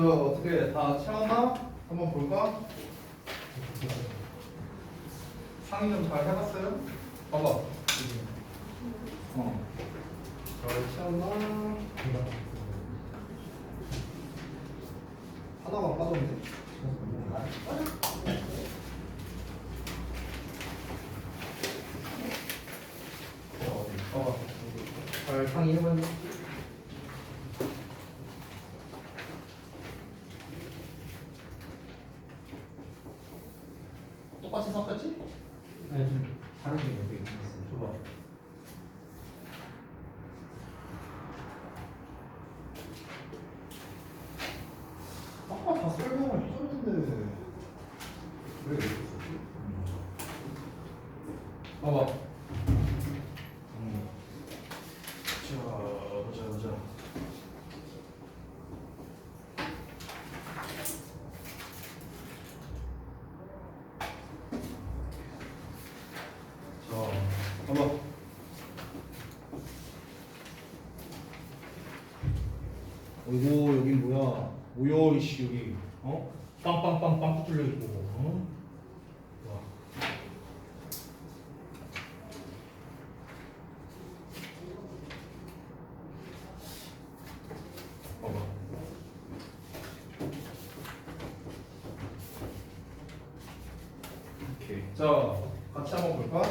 어떻게 다 채웠나? 한번 볼까? 상의 좀 잘 해봤어요? 봐봐. 잘 채웠나? 하나가 빠졌네. 봐봐. 잘 상의해봤니? 똑같이 섞였지? 아니 좀 다른 게 몇 개 있었어요. 줘봐. 아까 다 설명을 해줬는데 왜 이렇게 썼지? 봐봐. 자, 보자. 자, 봐봐. 어이구, 여기 뭐야? 뭐야, 이씨, 여기. 빵빵빵빵 뚫려 있고. 와. 봐봐. 오케이. 자, 같이 한번 볼까?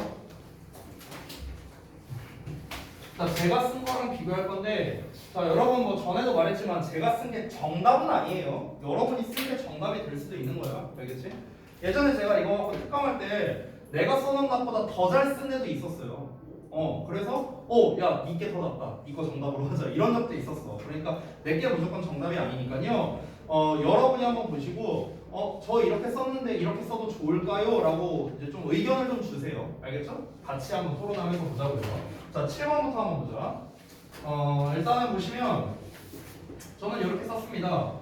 자, 제가 쓴 거랑 비교할 건데, 자, 여러분 뭐 전에도 말했지만 제가 쓴 게 정답은 아니에요. 여러분이 쓴 게 정답이 될 수도 있는 거야. 알겠지? 예전에 제가 이거 특강할 때 내가 써놓은 것보다 더 잘 쓴 애도 있었어요. 그래서 야, 니게 더 낫다. 이거 정답으로 하자. 이런 적도 있었어. 그러니까 내게 무조건 정답이 아니니까요. 여러분이 한번 보시고 저 이렇게 썼는데 이렇게 써도 좋을까요? 라고 이제 좀 의견을 좀 주세요. 알겠죠? 같이 한번 토론하면서 보자고요. 자, 7번부터 한번 보자. 일단은 보시면 저는 이렇게 썼습니다.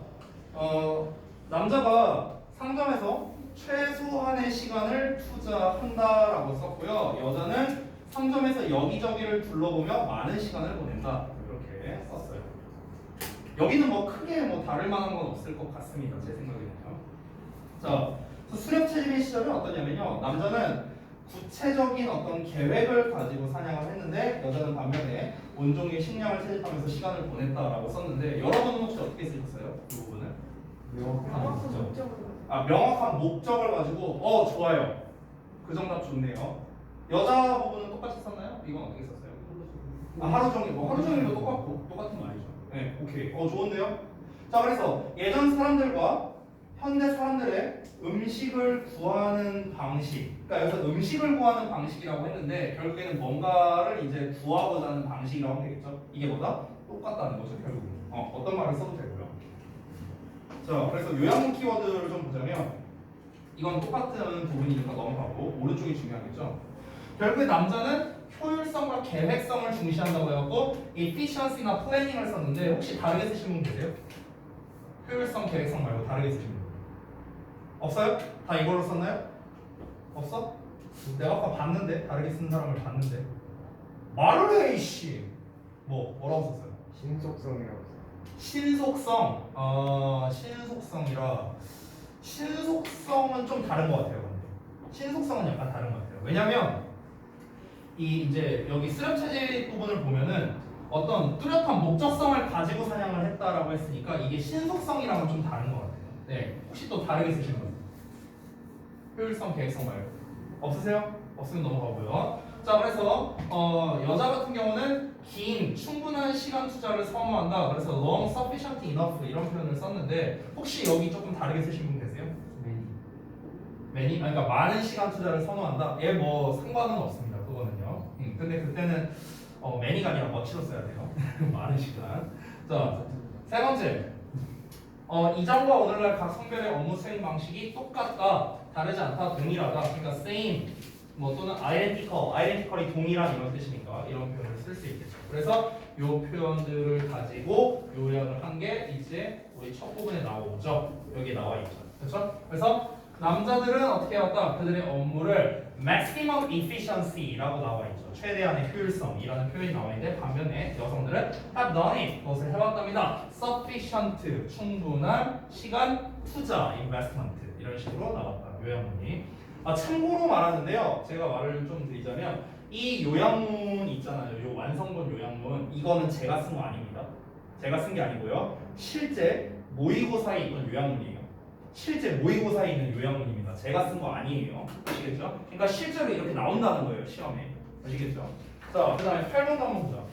남자가 상점에서 최소한의 시간을 투자한다라고 썼고요. 여자는 상점에서 여기저기를 둘러보며 많은 시간을 보낸다. 이렇게 썼어요. 여기는 뭐 크게 뭐 다를 만한 건 없을 것 같습니다. 제 생각에는요. 자, 수렵 채집의 시절은 어떠냐면요. 남자는 구체적인 어떤 계획을 가지고 사냥을 했는데 여자는 반면에 온종일 식량을 채집하면서 시간을 보냈다라고 썼는데 여러분은 혹시 어떻게 쓰셨어요? 이 부분은? 명확한 목적을 가지고 좋아요. 그 정답 좋네요. 여자 부분은 똑같이 썼나요? 이건 어떻게 썼어요? 하루 종일 하루 종일도 똑같고 똑같은 말이죠. 네, 오케이. 좋은데요? 자, 그래서 예전 사람들과 현대 사람들의 음식을 구하는 방식, 그러니까 여기서 음식을 구하는 방식이라고 했는데 결국에는 뭔가를 이제 구하고자 하는 방식이라고 하면 되겠죠. 이게 뭐다? 똑같다는 거죠, 결국은. 어떤 말을 써도 되고요. 자, 그래서 요약 키워드를 좀 보자면 이건 똑같은 부분이니까 넘어가고 오른쪽이 중요하겠죠. 결국에 남자는 효율성과 계획성을 중시한다고 해갖고 efficiency나 planning을 썼는데 혹시 다르게 쓰신 분 계세요? 효율성, 계획성 말고 다르게 쓰신 분 없어요? 다 이걸로 썼나요? 없어? 내가 아까 봤는데 다르게 쓴 사람을 봤는데 말을 해 이씨. 뭐라고 썼어요? 신속성이라고 써요. 신속성. 신속성이라 신속성은 좀 다른 것 같아요. 근데 신속성은 약간 다른 것 같아요. 왜냐면 이제 여기 수렵 체질 부분을 보면은 어떤 뚜렷한 목적성을 가지고 사냥을 했다라고 했으니까 이게 신속성이랑은 좀 다른 것 같아요. 네, 혹시 또 다르게 쓰시는 분? 효율성, 계획성 말고 없으세요? 없으면 넘어가고요. 자, 그래서 여자 같은 경우는 긴, 충분한 시간 투자를 선호한다. 그래서 long, sufficient, enough 이런 표현을 썼는데 혹시 여기 조금 다르게 쓰신 분 계세요? many? 그러니까 많은 시간 투자를 선호한다. 얘 뭐 상관은 없습니다. 그거는요. 근데 그때는 many가 아니라 much로 써야 돼요. 많은 시간. 자, 세 번째. 이전과 오늘날 각 성별의 업무 수행 방식이 똑같다, 다르지 않다, 동일하다. 그러니까 same 또는 identical이 동일한 이런 뜻이니까 이런 표현을 쓸 수 있겠죠. 그래서 이 표현들을 가지고 요약을 한 게 이제 우리 첫 부분에 나오죠. 여기 나와 있죠. 그렇죠? 그래서 남자들은 어떻게 해왔다? 그들의 업무를 maximum efficiency라고 나와 있죠. 최대한의 효율성이라는 표현이 나와 있는데 반면에 여성들은 have done it, 그것을 해왔답니다. sufficient, 충분한 시간 투자, investment 이런 식으로 나왔다. 요약문이. 참고로 말하는데요. 제가 말을 좀 드리자면 이 요약문 있잖아요. 요 완성본 요약문 이거는 제가 쓴 거 아닙니다. 제가 쓴 게 아니고요. 실제 모의고사에 있던 요약문이에요. 실제 모의고사에 있는 요약문입니다. 제가 쓴 거 아니에요. 아시겠죠? 그러니까 실제로 이렇게 나온다는 거예요. 시험에. 아시겠죠? 자, 그 다음에 8번도 한번 보자.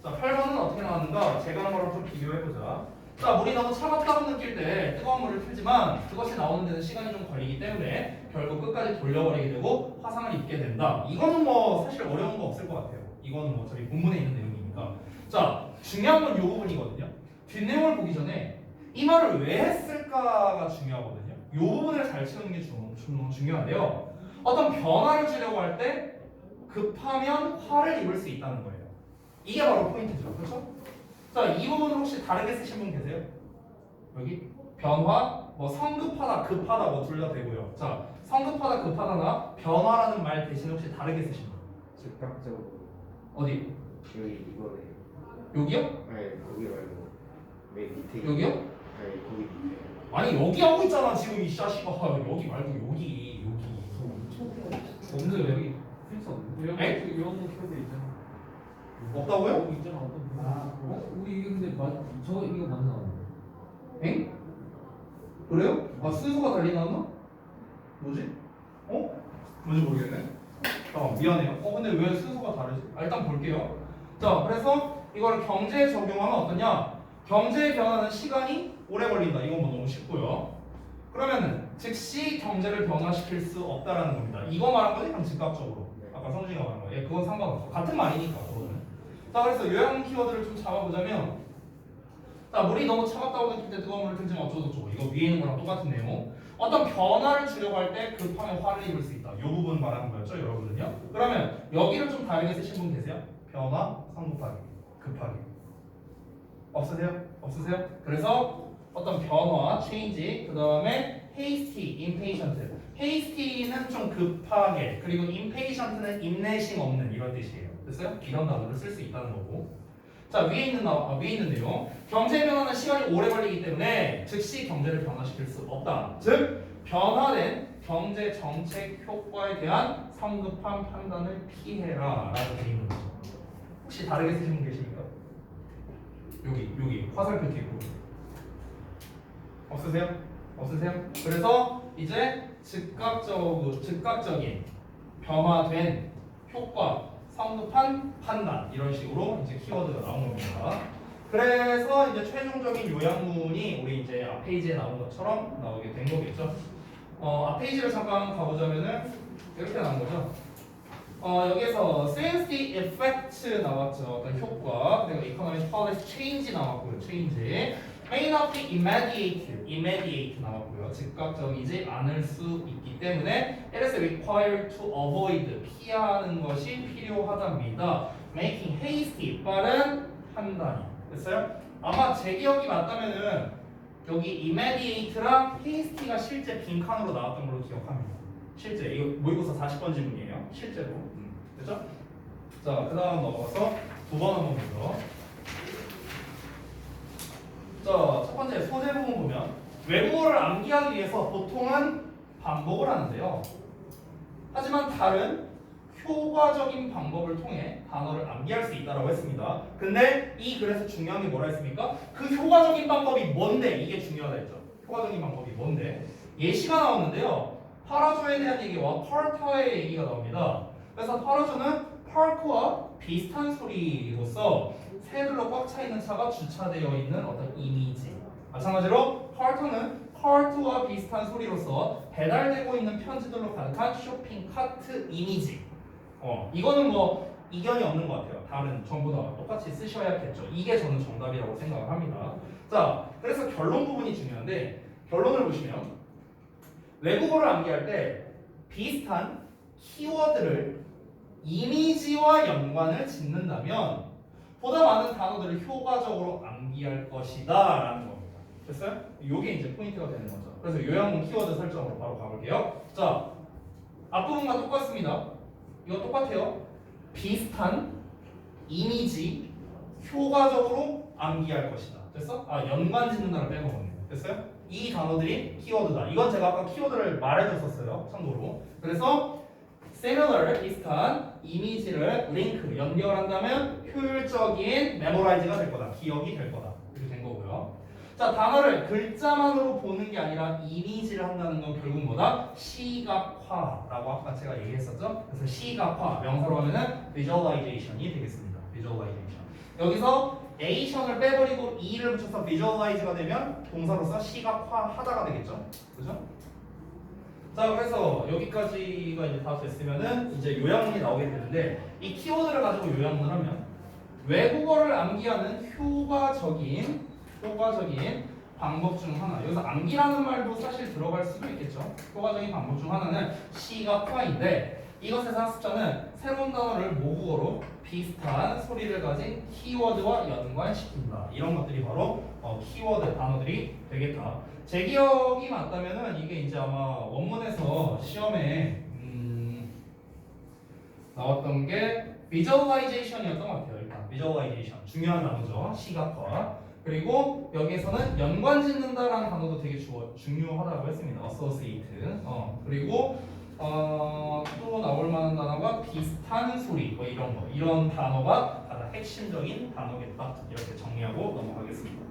자, 8번은 어떻게 나왔는가? 제가 한 거랑 좀 비교해보자. 자, 물이 너무 차갑다고 느낄 때 뜨거운 물을 틀지만 그것이 나오는 데는 시간이 좀 걸리기 때문에 결국 끝까지 돌려버리게 되고 화상을 입게 된다. 이거는 뭐 사실 어려운 거 없을 것 같아요. 이거는 뭐 저희 본문에 있는 내용이니까. 자, 중요한 건 이 부분이거든요. 뒷내용을 보기 전에 이 말을 왜 했을까가 중요하거든요. 이 부분을 잘 채우는 게 중요한데요. 어떤 변화를 주려고 할 때 급하면 화를 입을 수 있다는 거예요. 이게 바로 포인트죠. 그렇죠? 자, 이 부분을 혹시 다르게 쓰신 분 계세요? 여기 변화, 뭐 성급하다, 급하다 뭐 둘 다 되고요. 자, 성급하다, 급하다나 변화라는 말 대신 혹시 다르게 쓰신 분? 즉각적으로 어디? 여기 이거네. 여기요? 아니 거기 말고 맨 밑에. 여기요? 아니 거기 밑에. 아니 여기 하고 있잖아 지금 이 샤시가. 여기 말고 여기. 없는데 여기 필수 없는데? 에? 여기 영어 켜져 있잖아. 없다고요? 여기 있잖아. 어떤 분. 우리 이게 근데 저 이거 맞나? 엥? 그래요? 순서가 달리 나왔나? 뭐지? 뭔지 모르겠네. 미안해요. 근데 왜 순서가 다르지? 일단 볼게요. 자, 그래서 이걸 경제에 적용하면 어떠냐? 경제의 변화는 시간이 오래 걸린다. 이건 뭐 너무 쉽고요. 그러면은 즉시 경제를 변화시킬 수 없다라는 겁니다. 이거 말한 거지? 그럼 즉각적으로. 아까 성준이가 말한 거. 그건 상관없어. 같은 말이니까 그거는. 자, 그래서 요약 키워드를 좀 잡아보자면, 자, 물이 너무 차갑다고 느낄 때 뜨거운 물을 틀지만 어쩌고저쩌고. 이거 위에 있는 거랑 똑같은 내용. 어떤 변화를 주려고 할 때 급하면 화를 입을 수 있다. 이 부분 말하는 거였죠, 여러분은요? 그러면 여기를 좀 다르게 쓰신 분 계세요? 변화, 성급하게, 급하게. 없으세요? 그래서 어떤 변화, change, 그 다음에 hasty, impatient. hasty는 좀 급하게, 그리고 impatient는 인내심 없는 이런 뜻이에요. 됐어요? 이런 단어를 쓸 수 있다는 거고. 자, 위에 있는 내용. 경제 변화는 시간이 오래 걸리기 때문에 즉시 경제를 변화시킬 수 없다. 즉, 변화된 경제 정책 효과에 대한 성급한 판단을 피해라 라고 되어 있는 거죠. 혹시 다르게 쓰신 분 계십니까? 여기 화살표 뒤에 부분. 없으세요? 그래서 이제 즉각적인 변화된 효과, 성급한 판단 이런 식으로 이제 키워드가 나온 겁니다. 그래서 이제 최종적인 요약문이 우리 이제 앞 페이지에 나온 것처럼 나오게 된 거겠죠. 앞 페이지를 잠깐 가보자면은 이렇게 나온 거죠. 여기서 sensitive effect 나왔죠. 어떤 효과, 그리고 economic policy change 나왔고요. change. may not be immediate 나왔고요. 즉각적이지 않을 수 있기 때문에 it is required to avoid 피하는 것이 필요하답니다. making hasty 빠른 판단이 됐어요? 아마 제 기억이 맞다면은 여기 immediate랑 hasty가 실제 빈칸으로 나왔던 걸로 기억합니다. 실제 이거 모의고사 40번 질문이에요. 실제로. 됐죠? 자, 그 다음 넘어가서 2번 한번 보죠. 자, 첫 번째 소재 부분 보면 외국어를 암기하기 위해서 보통은 반복을 하는데요. 하지만 다른 효과적인 방법을 통해 단어를 암기할 수 있다고 했습니다. 근데 이 글에서 중요한 게 뭐라 했습니까? 그 효과적인 방법이 뭔데? 이게 중요하다 했죠. 효과적인 방법이 뭔데? 예시가 나오는데요. 파라조에 대한 얘기와 파르타의 얘기가 나옵니다. 그래서 파라조는 파크와 비슷한 소리로서 새들로 꽉 차 있는 차가 주차되어 있는 어떤 이미지. 마찬가지로 카트는 카트와 비슷한 소리로서 배달되고 있는 편지들로 가득한 쇼핑 카트 이미지. 이거는 뭐 이견이 없는 것 같아요. 다른 전부 다 똑같이 쓰셔야겠죠. 이게 저는 정답이라고 생각을 합니다. 자, 그래서 결론 부분이 중요한데 결론을 보시면 외국어를 암기할 때 비슷한 키워드를 이미지와 연관을 짓는다면 보다 많은 단어들을 효과적으로 암기할 것이다 라는 겁니다. 됐어요? 요게 이제 포인트가 되는 거죠. 그래서 요양문 키워드 설정으로 바로 가볼게요. 자, 앞부분과 똑같습니다. 이거 똑같아요. 비슷한 이미지 효과적으로 암기할 것이다. 됐어? 아, 연관 짓는다를 빼먹었네요. 됐어요? 이 단어들이 키워드다. 이건 제가 아까 키워드를 말해줬었어요. 참고로. 그래서 similar, 비슷한 이미지를 링크, 연결한다면 효율적인 메모라이즈가 될 거다. 기억이 될 거다. 이렇게 된 거고요. 자, 단어를 글자만으로 보는 게 아니라 이미지를 한다는 건 결국 뭐다? 시각화라고 아까 제가 얘기했었죠? 그래서 시각화, 명사로 하면은 visualization이 되겠습니다. visualization. 여기서 ation을 빼버리고 e를 붙여서 visualize가 되면 동사로서 시각화하다가 되겠죠? 그죠? 자, 그래서 여기까지가 이제 다 됐으면은 이제 요약문이 나오게 되는데 이 키워드를 가지고 요약문을 하면 외국어를 암기하는 효과적인 방법 중 하나. 여기서 암기라는 말도 사실 들어갈 수도 있겠죠. 효과적인 방법 중 하나는 시각화인데 이것에서 학습자는 새로운 단어를 모국어로 비슷한 소리를 가진 키워드와 연관시킨다. 이런 것들이 바로 키워드 단어들이 되겠다. 제 기억이 맞다면은 이게 이제 아마 원문에서 시험에 나왔던 게 visualization이었던 것 같아요. 일단 visualization 중요한 단어죠. 시각화. 그리고 여기에서는 연관 짓는다라는 단어도 되게 중요하다고 했습니다. associate. 그리고 또 나올 만한 단어가 비슷한 소리 뭐 이런 단어가 가장 핵심적인 단어겠다. 이렇게 정리하고 넘어가겠습니다.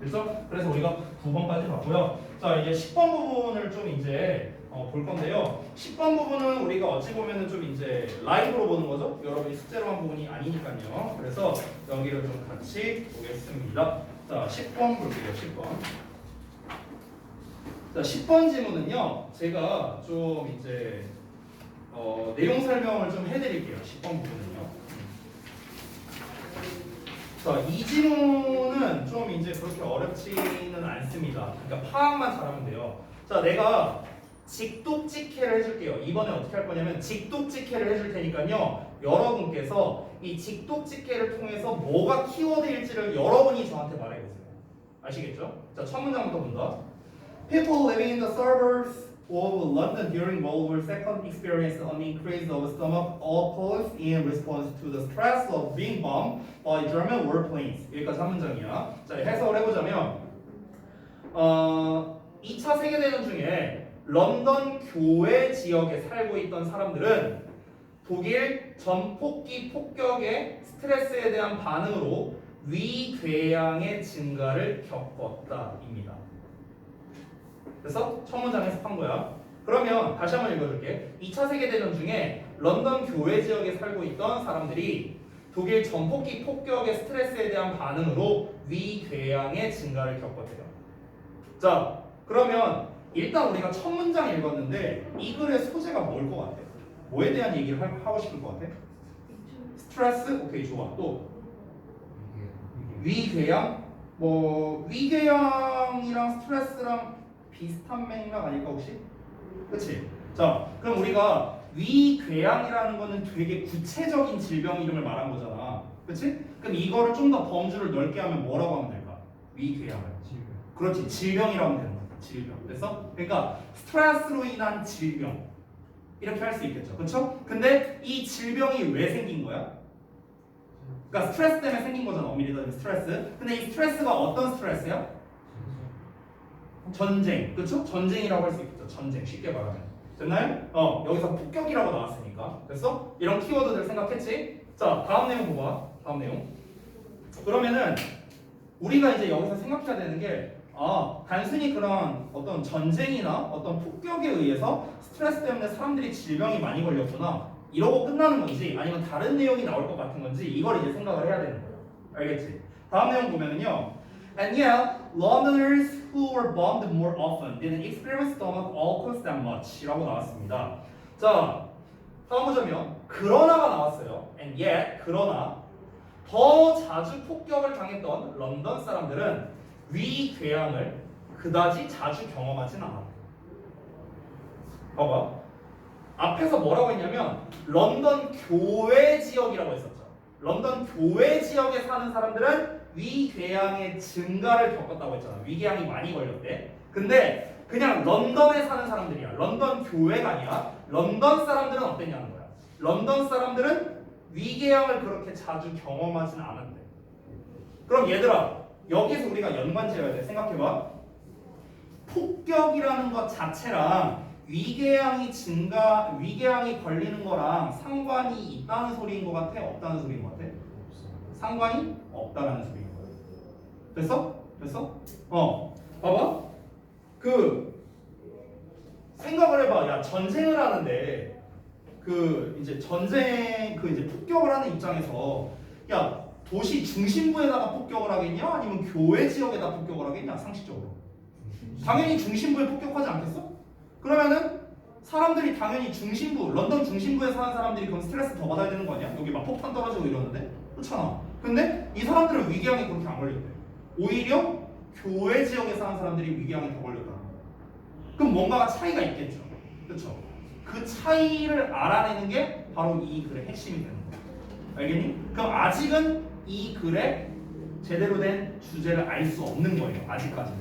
그래서 우리가 9번까지 봤고요. 자, 이제 10번 부분을 좀 이제 볼 건데요. 10번 부분은 우리가 어찌 보면은 좀 이제 라이브로 보는 거죠. 여러분이 숙제로 한 부분이 아니니까요. 그래서 여기를 좀 같이 보겠습니다. 자, 10번 볼게요. 10번. 자, 10번 지문은요. 제가 좀 이제 내용 설명을 좀 해드릴게요. 10번 부분은요. 자, 이 지문은 좀 이제 그렇게 어렵지는 않습니다. 그러니까 파악만 잘하면 돼요. 자, 내가 직독직해를 해줄게요. 이번에 어떻게 할 거냐면 직독직해를 해줄 테니까요. 여러분께서 이 직독직해를 통해서 뭐가 키워드일지를 여러분이 저한테 말해보세요. 아시겠죠? 자, 첫 문장부터 본다. People living in the suburbs of London during World War II experienced an increase of stomach ulcers in response to the stress of being bombed by German warplanes. 여기까지 한 문장이야. 자, 해석을 해보자면 2차 세계대전 중에 런던 교외 지역에 살고 있던 사람들은 독일 전폭기 폭격의 스트레스에 대한 반응으로 위궤양의 증가를 겪었다입니다. 그래서 첫 문장 해석한 거야. 그러면 다시 한번 읽어줄게. 2차 세계대전 중에 런던 교외 지역에 살고 있던 사람들이 독일 전폭기 폭격의 스트레스에 대한 반응으로 위궤양의 증가를 겪었대요. 자, 그러면 일단 우리가 첫 문장 읽었는데 이 글의 소재가 뭘 것 같아? 뭐에 대한 얘기를 하고 싶을 것 같아? 스트레스? 오케이, 좋아. 또 위궤양? 뭐 위궤양이랑 스트레스랑 비슷한 맥락 아닐까 혹시? 그치? 자, 그럼 우리가 위궤양이라는 거는 되게 구체적인 질병 이름을 말한 거잖아. 그치? 그럼 이거를 좀 더 범주를 넓게 하면 뭐라고 하면 될까? 위궤양을. 그렇지, 질병이라고 하면 되는 거야. 질병. 됐어? 그러니까 스트레스로 인한 질병 이렇게 할 수 있겠죠. 그렇죠? 근데 이 질병이 왜 생긴 거야? 그러니까 스트레스 때문에 생긴 거잖아. 엄밀히 따지면 스트레스. 근데 이 스트레스가 어떤 스트레스야? 전쟁. 그렇죠? 전쟁이라고 할 수 있겠죠. 전쟁. 쉽게 말하면. 됐나요? 여기서 폭격이라고 나왔으니까. 됐어? 이런 키워드들 생각했지? 자, 다음 내용 봐봐. 다음 내용. 그러면은 우리가 이제 여기서 생각해야 되는 게 단순히 그런 어떤 전쟁이나 어떤 폭격에 의해서 스트레스 때문에 사람들이 질병이 많이 걸렸구나 이러고 끝나는 건지 아니면 다른 내용이 나올 것 같은 건지 이걸 이제 생각을 해야 되는 거예요. 알겠지? 다음 내용 보면은요. And yet, Londoners who were bombed more often didn't experience stomach ulcers that much 라고 나왔습니다. 자, 다음 보자면 그러나가 나왔어요. And yet, 그러나 더 자주 폭격을 당했던 런던 사람들은 위궤양을 그다지 자주 경험하진 않았다. 봐봐. 앞에서 뭐라고 했냐면 런던 교외 지역이라고 했었죠. 런던 교외 지역에 사는 사람들은 위궤양의 증가를 겪었다고 했잖아. 위궤양이 많이 걸렸대. 근데 그냥 런던에 사는 사람들이야. 런던 교회가 아니라 런던 사람들은 어땠냐는 거야. 런던 사람들은 위궤양을 그렇게 자주 경험하진 않은데. 그럼 얘들아, 여기서 우리가 연관지어야 돼. 생각해봐. 폭격이라는 것 자체랑 위궤양이 걸리는 거랑 상관이 있다는 소리인 것 같아? 없다는 소리인 것 같아? 상관이 없다라는 소리인 거야. 됐어? 됐어? 봐봐. 생각을 해봐. 야, 전쟁을 하는데 이제 이제 폭격을 하는 입장에서 야, 도시 중심부에다가 폭격을 하겠냐? 아니면 교회 지역에다 폭격을 하겠냐? 상식적으로. 당연히 중심부에 폭격하지 않겠어? 그러면은 사람들이 당연히 런던 중심부에 사는 사람들이 그럼 스트레스 더 받아야 되는 거 아니야? 여기 막 폭탄 떨어지고 이러는데? 그렇잖아. 근데 이 사람들은 위궤양이 그렇게 안 걸렸대. 오히려 교회 지역에 사는 사람들이 위궤양이 더 걸렸다는 거야. 그럼 뭔가가 차이가 있겠죠. 그렇죠? 그 차이를 알아내는 게 바로 이 글의 핵심이 되는 거야. 알겠니? 그럼 아직은 이 글의 제대로 된 주제를 알 수 없는 거예요. 아직까지는.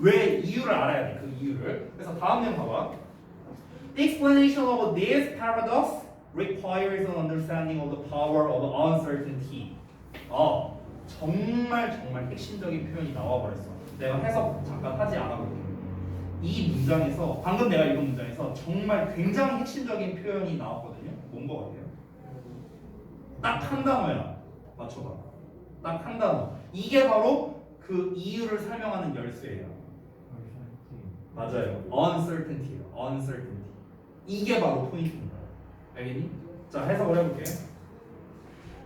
왜 이유를 알아야 돼. 그 이유를. 그래서 다음 내용 봐봐. The explanation of this paradox requires an understanding of the power of uncertainty. 정말 핵심적인 표현이 나와버렸어. 내가 해석 잠깐 하지 않아볼게. 이 문장에서 방금 내가 읽은 문장에서 정말 굉장히 핵심적인 표현이 나왔거든요. 뭔 거 같아요? 딱 한 단어야. 맞춰봐. 딱 한 단어. 이게 바로 그 이유를 설명하는 열쇠예요. 맞아요. uncertainty예요. uncertainty. 이게 바로 포인트입니다. 알겠니? 자, 해석을 해볼게.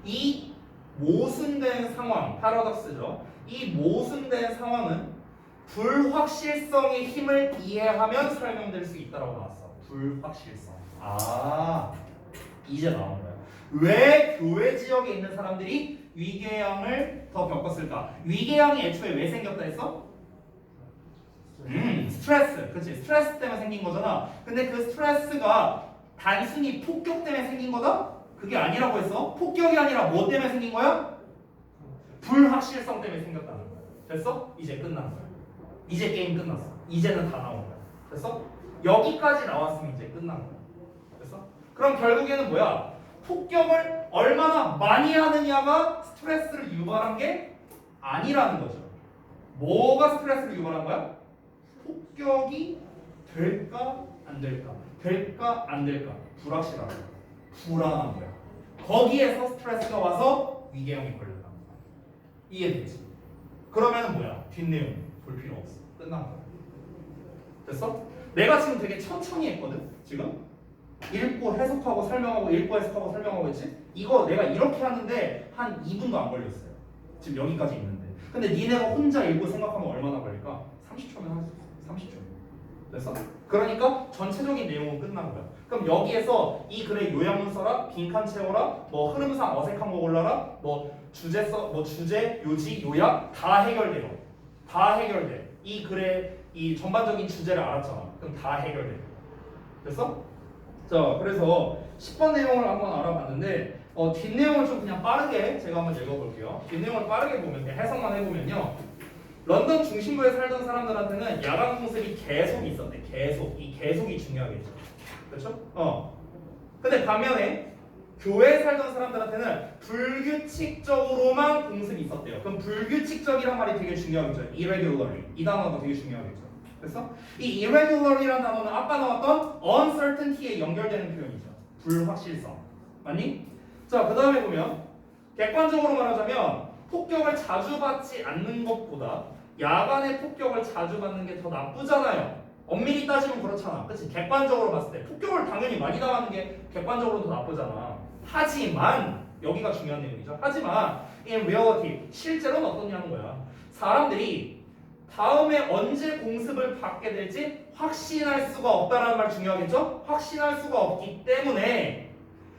이 모순된 상황, 파라독스죠. 이 모순된 상황은 불확실성의 힘을 이해하면 설명될 수 있다라고 나왔어. 불확실성. 이제 나온 거야. 왜 교회 지역에 있는 사람들이 위궤양을 더 겪었을까? 위궤양이 애초에 왜 생겼다 했어? 스트레스. 그치? 스트레스 때문에 생긴 거잖아. 근데 그 스트레스가 단순히 폭격 때문에 생긴 거다? 그게 아니라고 했어. 폭격이 아니라 뭐 때문에 생긴 거야? 불확실성 때문에 생겼다는 거야. 됐어? 이제 끝난 거야. 이제 게임 끝났어. 이제는 다 나온 거야. 됐어? 여기까지 나왔으면 이제 끝난 거야. 됐어? 그럼 결국에는 뭐야? 폭격을 얼마나 많이 하느냐가 스트레스를 유발한 게 아니라는 거죠. 뭐가 스트레스를 유발한 거야? 폭격이 될까 안 될까? 될까 안 될까? 불확실한 거야. 불안한 거야. 거기에서 스트레스가 와서 위궤양이 걸렸다는 거야. 이해되지? 그러면 뭐야? 뒷내용 볼 필요 없어. 끝난 거야. 됐어? 내가 지금 되게 천천히 했거든. 지금 읽고 해석하고 설명하고 읽고 해석하고 설명하고 했지? 이거 내가 이렇게 하는데 한 2분도 안 걸렸어요. 지금 여기까지 있는데. 근데 니네가 혼자 읽고 생각하면 얼마나 걸릴까? 30초면 할 수 있어. 30초. 됐어? 그러니까 전체적인 내용은 끝난 거야. 그럼 여기에서 이 글의 요약문 써라, 빈칸 채워라, 뭐 흐름상 어색한 거 골라라, 뭐 주제 주제, 요지, 요약 다 해결돼요. 다 해결돼. 이 글의 이 전반적인 주제를 알았잖아. 그럼 다 해결돼. 됐어? 자, 그래서 10번 내용을 한번 알아봤는데 뒷내용을 좀 그냥 빠르게 제가 한번 읽어볼게요. 뒷내용을 빠르게 보면 해석만 해보면요. 런던 중심부에 살던 사람들한테는 야간 공습이 계속 있었대. 이 계속이 중요하겠죠. 그렇죠? 근데 반면에 교회에 살던 사람들한테는 불규칙적으로만 공습이 있었대요. 그럼 불규칙적이란 말이 되게 중요하겠죠. irregularly. 이 단어가 되게 중요하겠죠. 그래서 이 irregular이라는 단어는 아까 나왔던 uncertainty에 연결되는 표현이죠. 불확실성. 맞니? 자, 그 다음에 보면 객관적으로 말하자면 폭격을 자주 받지 않는 것보다 야간에 폭격을 자주 받는 게 더 나쁘잖아요. 엄밀히 따지면 그렇잖아. 그치? 객관적으로 봤을 때 폭격을 당연히 많이 당하는 게 객관적으로 더 나쁘잖아. 하지만 여기가 중요한 내용이죠. 하지만 in reality 실제로는 어떠냐는 거야. 사람들이 다음에 언제 공습을 받게 될지 확신할 수가 없다는 말 중요하겠죠? 확신할 수가 없기 때문에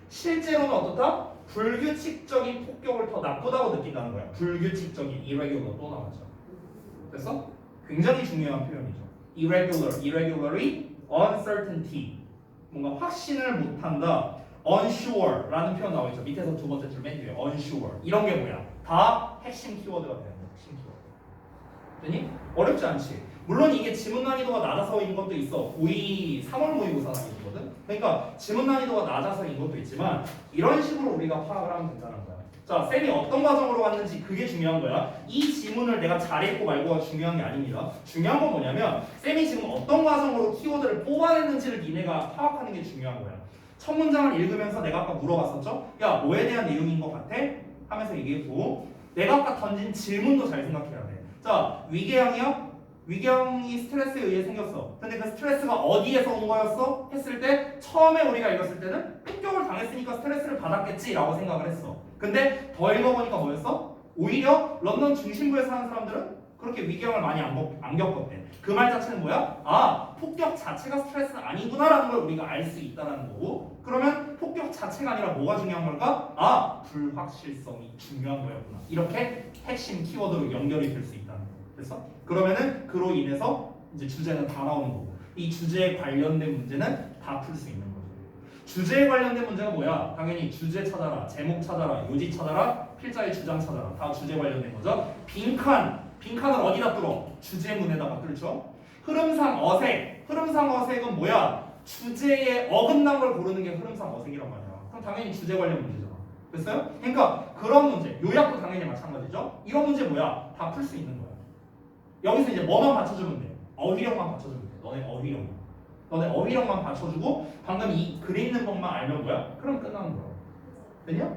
실제로는 어떻다? 불규칙적인 폭격을 더 나쁘다고 느낀다는 거야. 불규칙적인 irregular 또 나왔죠. 됐어? 굉장히 중요한 표현이죠. irregularly, uncertainty. 뭔가 확신을 못한다. unsure라는 표현 나와있죠. 밑에서 두 번째 줄 맨 뒤에 unsure. 이런 게 뭐야? 다 핵심 키워드가 되는 거야. 핵심 키워드. 되니? 어렵지 않지. 물론 이게 지문 난이도가 낮아서인 것도 있어. 고2 3월 모의고사 난이도거든. 그러니까 지문 난이도가 낮아서인 것도 있지만 이런 식으로 우리가 파악을 하면 된다는 거야. 자, 쌤이 어떤 과정으로 왔는지 그게 중요한 거야. 이 지문을 내가 잘 읽고 말고가 중요한 게 아닙니다. 중요한 건 뭐냐면 쌤이 지금 어떤 과정으로 키워드를 뽑아냈는지를 니네가 파악하는 게 중요한 거야. 첫 문장을 읽으면서 내가 아까 물어봤었죠? 야, 뭐에 대한 내용인 것 같아? 하면서 얘기했고 내가 아까 던진 질문도 잘 생각해야 돼. 자, 위궤양이야? 위궤양이 스트레스에 의해 생겼어. 근데 그 스트레스가 어디에서 온 거였어? 했을 때 처음에 우리가 읽었을 때는 폭격을 당했으니까 스트레스를 받았겠지라고 생각을 했어. 근데 더 읽어보니까 뭐였어? 오히려 런던 중심부에 사는 사람들은 그렇게 위궤양을 많이 안 겪었대. 그 말 자체는 뭐야? 아, 폭격 자체가 스트레스는 아니구나라는 걸 우리가 알 수 있다는 거고 그러면 폭격 자체가 아니라 뭐가 중요한 걸까? 아, 불확실성이 중요한 거였구나. 이렇게 핵심 키워드로 연결이 될 수 있다는 거. 됐어? 그러면은 그로 인해서 이제 주제는 다 나오는 거고 이 주제에 관련된 문제는 다 풀 수 있는 거죠. 주제에 관련된 문제가 뭐야? 당연히 주제 찾아라, 제목 찾아라, 요지 찾아라, 필자의 주장 찾아라. 다 주제 관련된 거죠. 빈칸을 어디다 뚫어? 주제문에다가 뚫죠. 흐름상 어색. 흐름상 어색은 뭐야? 주제에 어긋난 걸 고르는 게 흐름상 어색이란 말이야. 그럼 당연히 주제 관련 문제잖아. 됐어요? 그러니까 그런 문제, 요약도 당연히 마찬가지죠. 이런 문제 뭐야? 다 풀 수 있는 거야. 여기서 이제 뭐만 받쳐주면 돼? 어휘력만 받쳐주면 돼. 너네 어휘력만 받쳐주고 방금 이 글에 있는 것만 알면 뭐야? 그럼 끝나는 거야. 됐냐?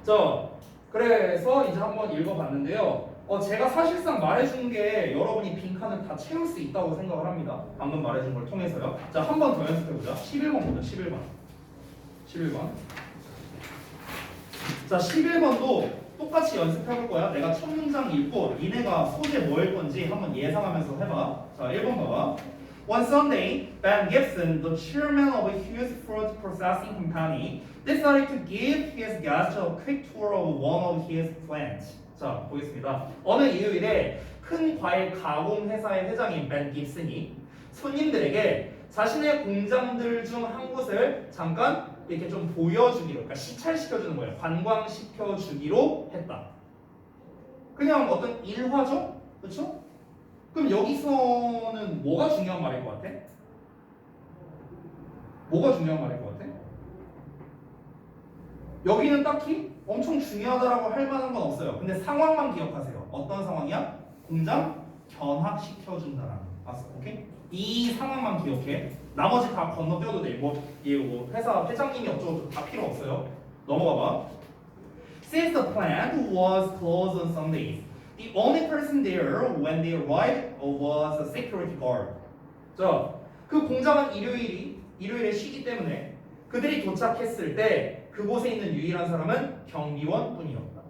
자, 그래서 이제 한번 읽어봤는데요. 제가 사실상 말해준 게 여러분이 빈칸을 다 채울 수 있다고 생각을 합니다. 방금 말해준 걸 통해서요. 자, 한 번 더 연습해보자. 11번 보자. 11번. 자, 11번도 똑같이 연습해볼 거야. 내가 첫 문장 읽고 니네가 소재 뭐일 건지 한번 예상하면서 해봐. 자, 1번 봐봐. One Sunday, Ben Gibson, the chairman of a huge fruit processing company, decided to give his guests a quick tour of one of his plants. 자, 보겠습니다. 어느 일요일에 큰 과일 가공 회사의 회장인 벤 깁슨이 손님들에게 자신의 공장들 중 한 곳을 잠깐 이렇게 좀 보여주기로, 그러니까 시찰시켜주는 거예요. 관광시켜주기로 했다. 그냥 어떤 일화죠? 그렇죠? 그럼 여기서는 뭐가 중요한 말일 것 같아? 뭐가 중요한 말일 것 같아? 여기는 딱히 엄청 중요하다라고 할 만한 건 없어요. 근데 상황만 기억하세요. 어떤 상황이야? 공장 견학시켜준다라는 거. 알았어? 오케이? 이 상황만 기억해. 나머지 다 건너뛰어도 돼. 뭐 회사 회장님이 어쩌고 다 필요 없어요. 넘어가 봐. Since the plant was closed on Sundays, the only person there when they arrived was a security guard. 자, 그 공장은 일요일에 쉬기 때문에 그들이 도착했을 때 그곳에 있는 유일한 사람은 경비원뿐이었다.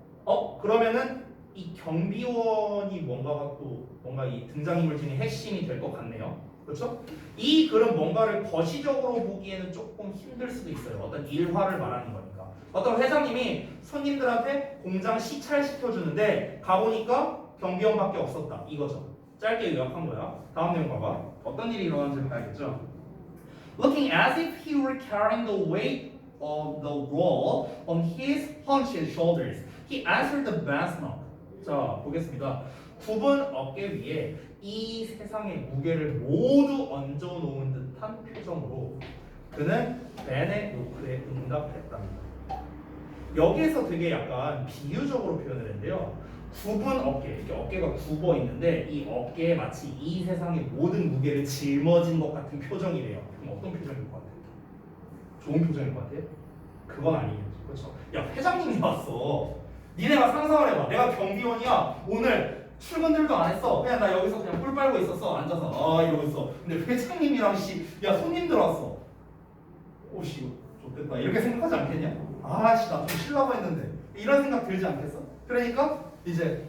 그러면은 이 경비원이 뭔가 이 등장인물 중에 핵심이 될 것 같네요. 그렇죠? 이 글은 뭔가를 거시적으로 보기에는 조금 힘들 수도 있어요. 어떤 일화를 말하는 거니까. 어떤 회장님이 손님들한테 공장 시찰시켜주는데 가보니까 경비원밖에 없었다. 이거죠. 짧게 요약한 거야. 다음 내용 봐봐. 어떤 일이 일어났는지 봐야겠죠. Looking as if he were carrying the weight of the roll on his hunched shoulders, he answered the band's knock. 자, 보겠습니다. 굽은 어깨 위에 이 세상의 무게를 모두 얹어놓은 듯한 표정으로 그는 벤의 노크에 응답했답니다. 여기에서 되게 약간 비유적으로 표현을 했는데요. 굽은 어깨, 이렇게 어깨가 굽어 있는데 이 어깨에 마치 이 세상의 모든 무게를 짊어진 것 같은 표정이래요. 그럼 어떤 표정일 것 같아요? 좋은 표정일 것 같아요? 그건 아니겠죠. 그렇죠? 야, 회장님이 왔어. 니네가 상상을 해봐. 내가 경비원이야. 오늘 출근들도 안 했어. 그냥 나 여기서 그냥 꿀 빨고 있었어. 앉아서 이러고 있어. 근데 회장님이랑 야 손님들 왔어. 오씨 좋겠다. 이렇게 생각하지 않겠냐? 나 좀 쉬려고 했는데 이런 생각 들지 않겠어? 그러니까 이제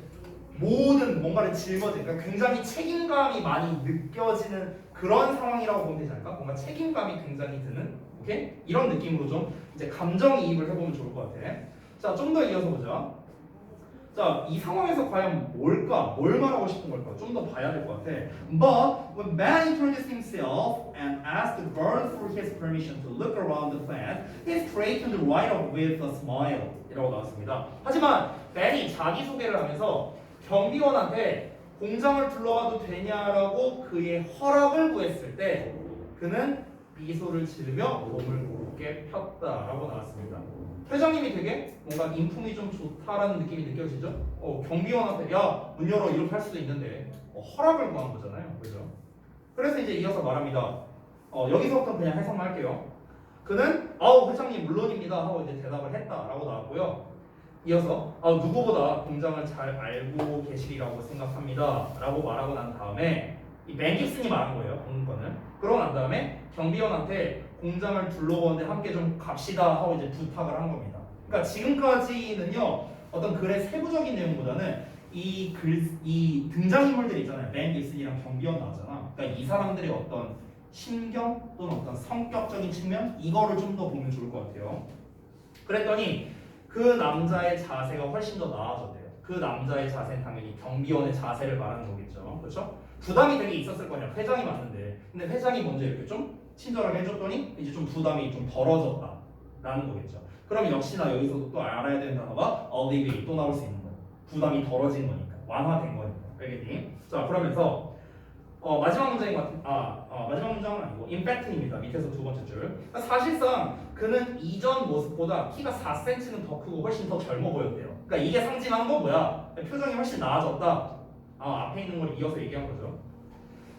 모든 뭔가를 짊어진, 그러니까 굉장히 책임감이 많이 느껴지는 그런 상황이라고 보면 되지 않을까? 뭔가 책임감이 굉장히 드는, 오케이? 이런 느낌으로 좀 이제 감정이입을 해보면 좋을 것 같아. 자, 좀 더 이어서 보자. 자, 이 상황에서 과연 뭘 말하고 싶은 걸까? 좀 더 봐야 될 것 같아. But when Ben introduced himself and asked the guard for his permission to look around the plant, he straightened right up with a smile. 이라고 나왔습니다. 하지만 벤이 자기소개를 하면서 경비원한테 공장을 둘러가도 되냐라고 그의 허락을 구했을 때 그는 미소를 지으며 몸을 곧게 폈다라고 나왔습니다. 회장님이 되게 뭔가 인품이 좀 좋다라는 느낌이 느껴지죠? 경비원한테 야, 문 열어 이렇게 할 수도 있는데 허락을 구한 거잖아요. 그죠? 그래서 이제 이어서 말합니다. 여기서부터 그냥 해석만 할게요. 그는 회장님 물론입니다 하고 이제 대답을 했다라고 나왔고요. 이어서 누구보다 공장을 잘 알고 계시리라고 생각합니다 라고 말하고 난 다음에 이 벤깁슨이 말한 거예요. 거는. 그러고 난 다음에 경비원한테 공장을 둘러보는데 함께 좀 갑시다 하고 이제 부탁을 한 겁니다. 그러니까 지금까지는요 어떤 글의 세부적인 내용보다는 이 등장인물들 있잖아요. 벤깁슨이랑 경비원 나왔잖아. 그러니까 이 사람들의 어떤 심경 또는 어떤 성격적인 측면 이거를 좀 더 보면 좋을 것 같아요. 그랬더니 그 남자의 자세가 훨씬 더 나아졌대요. 그 남자의 자세는 당연히 경비원의 자세를 말하는 거겠죠. 그렇죠? 부담이 되게 있었을 거냐. 회장이 맞는데. 근데 회장이 먼저 이렇게 좀 친절하게 해줬더니 이제 좀 부담이 좀 덜어졌다라는 거겠죠. 그럼 역시나 여기서도 또 알아야 되는 단어가 alleviate 또 나올 수 있는 거예요. 부담이 덜어진 거니까. 완화된 거니까. 알겠니? 자, 그러면서 마지막 문장인 것 같은 마지막 문장은 아니고 임팩트입니다. 밑에서 두 번째 줄. 그러니까 사실상 그는 이전 모습보다 키가 4cm는 더 크고 훨씬 더 젊어 보였대요. 그러니까 이게 상징하는 건 뭐야? 표정이 훨씬 나아졌다. 앞에 있는 걸 이어서 얘기한 거죠.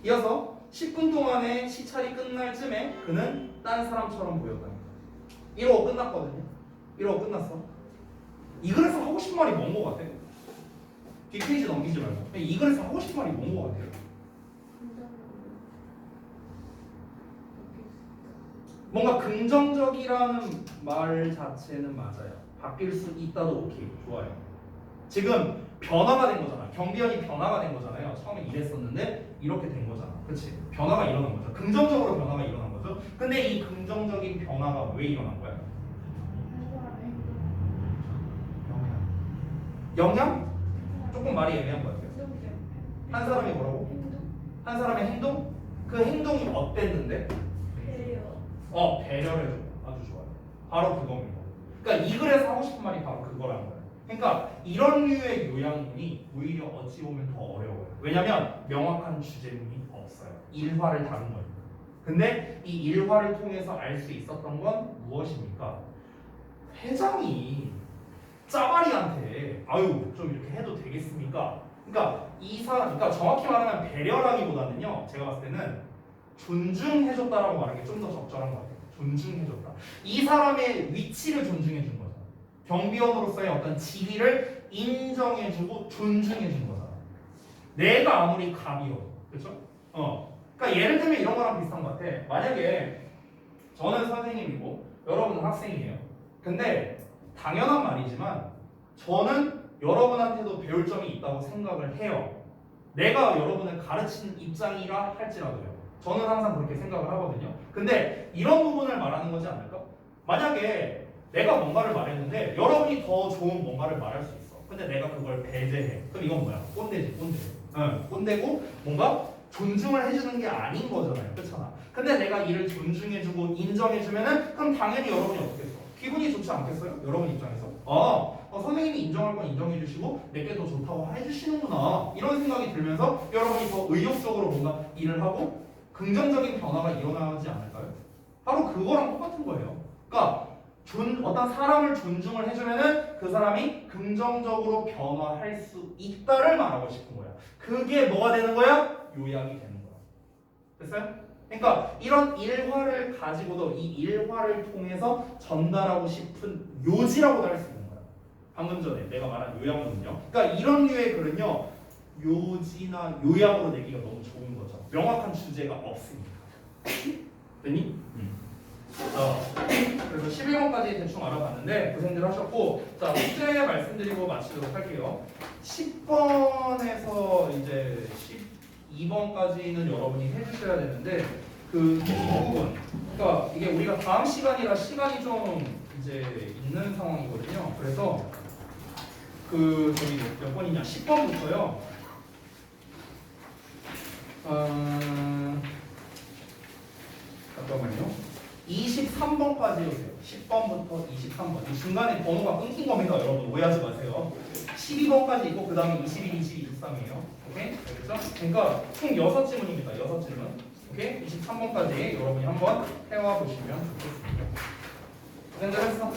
이어서 10분 동안의 시찰이 끝날 쯤에 그는 딴 사람처럼 보였답니다. 이러고 끝났거든요. 이러고 끝났어. 이 글에서 하고 싶은 말이 뭔 거 같아? 뒷페이지 넘기지 말고. 이 글에서 하고 싶은 말이 뭔 거 같아요? 뭔가 긍정적이라는 말 자체는 맞아요. 바뀔 수 있다도 오케이. 좋아요. 지금 변화가 된 거잖아. 경비원이 변화가 된 거잖아요. 처음에 이랬었는데 이렇게 된 거잖아. 그렇지? 변화가 일어난 거죠. 긍정적으로 변화가 일어난 거죠. 근데 이 긍정적인 변화가 왜 일어난 거야? 영향? 조금 말이 애매한 것 같아요. 한 사람이 뭐라고? 한 사람의 행동? 그 행동이 어땠는데? 배려를 해줘. 아주 좋아요. 바로 그겁니다. 그러니까 이 글에서 하고 싶은 말이 바로 그거라는 거예요. 그러니까 이런 류의 요약문이 오히려 어찌 보면 더 어려워요. 왜냐면 명확한 주제문이 없어요. 일화를 다룬 거니까. 근데 이 일화를 통해서 알 수 있었던 건 무엇입니까? 회장이 짜바리한테 좀 이렇게 해도 되겠습니까? 그러니까 그러니까 정확히 말하면 배려라기보다는요. 제가 봤을 때는 존중해줬다라고 말하는 게 좀 더 적절한 것 같아요. 존중해줬다. 이 사람의 위치를 존중해준 거잖아. 경비원으로서의 어떤 지위를 인정해주고 존중해준 거잖아. 내가 아무리 감이어도, 그렇죠? 그러니까 예를 들면 이런 거랑 비슷한 것 같아. 만약에 저는 선생님이고 여러분은 학생이에요. 근데 당연한 말이지만 저는 여러분한테도 배울 점이 있다고 생각을 해요. 내가 여러분을 가르치는 입장이라 할지라도요. 저는 항상 그렇게 생각을 하거든요. 근데 이런 부분을 말하는 거지 않을까? 만약에 내가 뭔가를 말했는데 여러분이 더 좋은 뭔가를 말할 수 있어. 근데 내가 그걸 배제해. 그럼 이건 뭐야? 꼰대지, 꼰대. 꼰대고 뭔가 존중을 해주는 게 아닌 거잖아요. 그렇잖아. 근데 내가 이를 존중해주고 인정해주면은 그럼 당연히 여러분이 어떻겠어? 기분이 좋지 않겠어요? 여러분 입장에서. 선생님이 인정할 건 인정해주시고 내게 더 좋다고 해주시는구나. 이런 생각이 들면서 여러분이 더 의욕적으로 뭔가 일을 하고 긍정적인 변화가 일어나지 않을까요? 바로 그거랑 똑같은 거예요. 그러니까 어떤 사람을 존중을 해주면은 그 사람이 긍정적으로 변화할 수 있다를 말하고 싶은 거야. 그게 뭐가 되는 거야? 요약이 되는 거야. 됐어요? 그러니까 이런 일화를 가지고도 이 일화를 통해서 전달하고 싶은 요지라고도 할 수 있는 거야. 방금 전에 내가 말한 요약문은요. 그러니까 이런 류의 글은요. 요지나 요약으로 내기가 너무 좋은 거죠. 명확한 주제가 없으니까. 됐니? 그래서 11번까지 대충 알아봤는데 고생들 하셨고, 자 문제 말씀드리고 마치도록 할게요. 10번에서 이제 12번까지는 여러분이 해주셔야 되는데 그 부분, 그러니까 이게 우리가 다음 시간이라 시간이 좀 이제 있는 상황이거든요. 그래서 저기 몇 번이냐? 10번부터요. 잠깐만요. 23번까지 오세요. 10번부터 23번. 이 중간에 번호가 끊긴 겁니다. 여러분 오해하지 마세요. 12번까지 있고 그 다음에 21, 22, 23이에요. 오케이? 알겠죠? 그러니까 총 6질문입니다. 6질문. 오케이? 23번까지 여러분이 한번 해와 보시면 좋겠습니다. 고생들 했어.